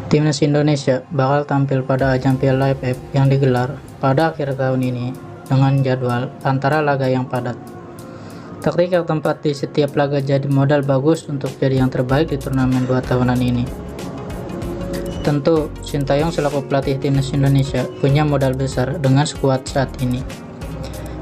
Timnas Indonesia bakal tampil pada ajang Piala AFF yang digelar pada akhir tahun ini dengan jadwal antara laga yang padat. Taktikal tempat di setiap laga jadi modal bagus untuk jadi yang terbaik di turnamen 2 tahunan ini. Tentu, Sintayong selaku pelatih Timnas Indonesia punya modal besar dengan skuad saat ini.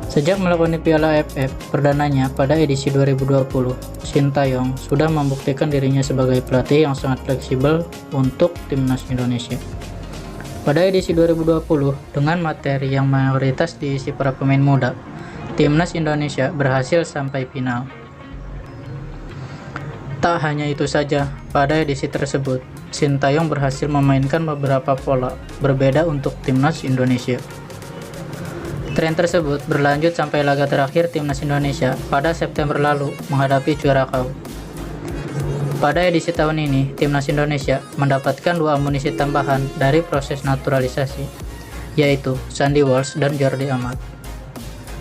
Sejak melakoni Piala AFF perdananya pada edisi 2020, Sintayong sudah membuktikan dirinya sebagai pelatih yang sangat fleksibel untuk Timnas Indonesia. Pada edisi 2020, dengan materi yang mayoritas diisi para pemain muda, Timnas Indonesia berhasil sampai final. Tak hanya itu saja, pada edisi tersebut, Sintayong berhasil memainkan beberapa pola berbeda untuk Timnas Indonesia. Tren tersebut berlanjut sampai laga terakhir Timnas Indonesia pada September lalu menghadapi Curaçao. Pada edisi tahun ini, Timnas Indonesia mendapatkan 2 amunisi tambahan dari proses naturalisasi, yaitu Sandy Walsh dan Jordi Amat,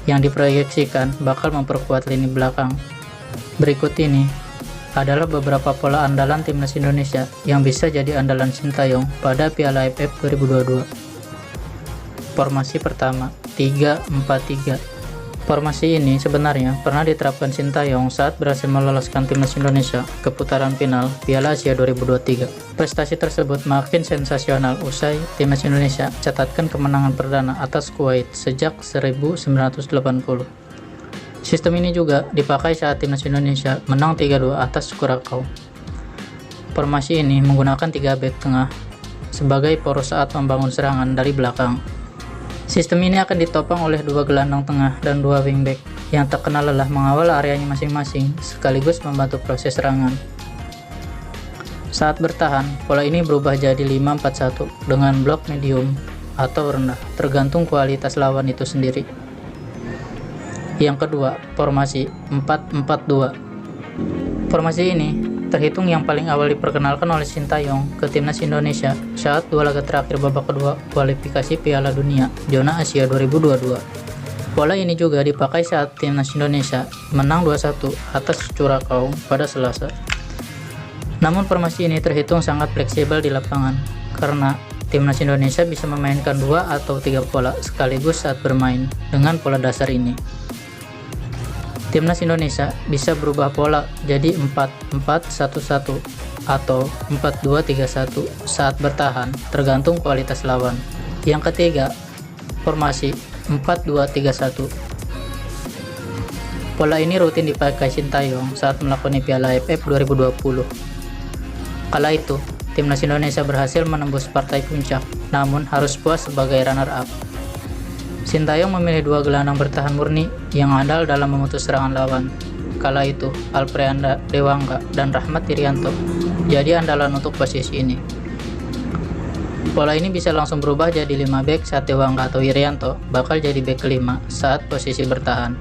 yang diproyeksikan bakal memperkuat lini belakang. Berikut ini adalah beberapa pola andalan Timnas Indonesia yang bisa jadi andalan Sintayong pada Piala AFF 2022. Formasi pertama, 3-4-3. Formasi ini sebenarnya pernah diterapkan Sintayong saat berhasil meloloskan Timnas Indonesia ke putaran final Piala Asia 2023. Prestasi tersebut makin sensasional usai Timnas Indonesia catatkan kemenangan perdana atas Kuwait sejak 1980. Sistem ini juga dipakai saat Timnas Indonesia menang 3-2 atas Curaçao. Formasi ini menggunakan 3 bek tengah sebagai poros saat membangun serangan dari belakang. Sistem ini akan ditopang oleh 2 gelandang tengah dan 2 wingback yang tak kenal lelah mengawal areanya masing-masing sekaligus membantu proses serangan. Saat bertahan, pola ini berubah jadi 5-4-1 dengan blok medium atau rendah, tergantung kualitas lawan itu sendiri. Yang kedua, formasi 4-4-2. Formasi ini terhitung yang paling awal diperkenalkan oleh Sintayong ke Timnas Indonesia saat 2 laga terakhir babak kedua kualifikasi Piala Dunia Zona Asia 2022. Pola ini juga dipakai saat Timnas Indonesia menang 2-1 atas Curaçao pada Selasa. Namun formasi ini terhitung sangat fleksibel di lapangan karena Timnas Indonesia bisa memainkan 2 atau 3 pola sekaligus saat bermain dengan pola dasar ini. Timnas Indonesia bisa berubah pola jadi 4-4-1-1 atau 4-2-3-1 saat bertahan, tergantung kualitas lawan. Yang ketiga, formasi 4-2-3-1. Pola ini rutin dipakai Sintayong saat melakoni Piala AFF 2020. Kala itu, Timnas Indonesia berhasil menembus partai puncak, namun harus puas sebagai runner-up. Sintayong memilih 2 gelandang bertahan murni yang andal dalam memutus serangan lawan. Kala itu, Alfreanda Dewangga dan Rahmat Irianto jadi andalan untuk posisi ini. Pola ini bisa langsung berubah jadi 5 bek saat Dewangga atau Irianto bakal jadi bek kelima saat posisi bertahan.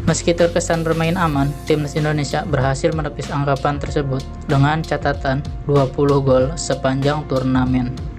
Meski terkesan bermain aman, Timnas Indonesia berhasil menepis anggapan tersebut dengan catatan 20 gol sepanjang turnamen.